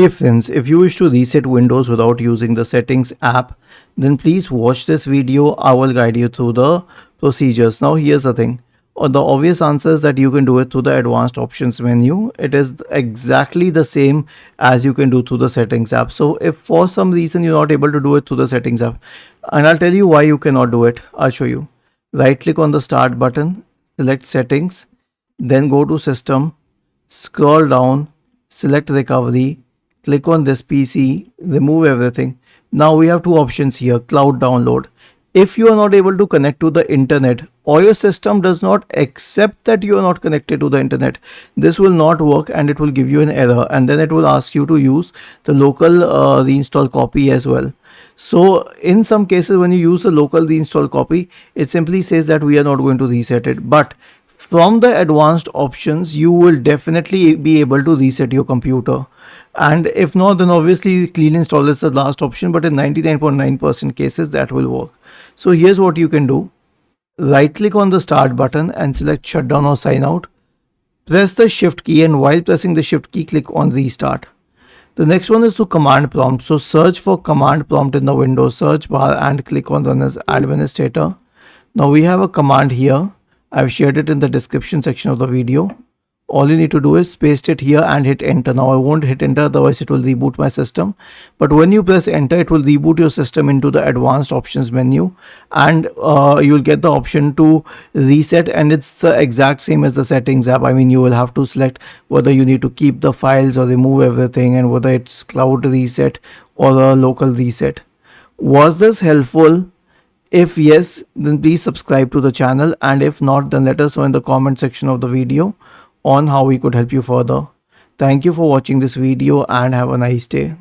If friends, if you wish to reset Windows without using the settings app, then please watch this video. I will guide you through the procedures. Now here's the thing. The obvious answer is that you can do it through the advanced options menu. It is exactly the same as you can do through the settings app. So if for some reason you're not able to do it through the settings app, and I'll tell you why you cannot do it. I'll show you. Right click on the start button, select settings, then go to system, scroll down, select recovery, click on this PC, remove everything. Now we have two options here, cloud download. If you are not able to connect to the internet or your system does not accept that you are not connected to the internet, this will not work and it will give you an error, and then it will ask you to use the local reinstall copy as well. So in some cases when you use the local reinstall copy, it simply says that we are not going to reset it. But from the advanced options, you will definitely be able to reset your computer. And if not, then obviously clean install is the last option, but in 99.9% cases that will work. So here's what you can do. Right click on the start button and select shutdown or sign out. Press the shift key, and while pressing the shift key, click on restart. The next one is to command prompt. So search for command prompt in the Windows search bar and click on run as administrator. Now we have a command here. I've shared it in the description section of the video. All you need to do is paste it here and hit enter. Now I won't hit enter, otherwise it will reboot my system. But when you press enter, it will reboot your system into the advanced options menu, and you'll get the option to reset, and it's the exact same as the settings app. I mean, you will have to select whether you need to keep the files or remove everything, and whether it's cloud reset or a local reset. Was this helpful? If yes, then please subscribe to the channel, and if not, then let us know in the comment section of the video on how we could help you further. Thank you for watching this video and have a nice day.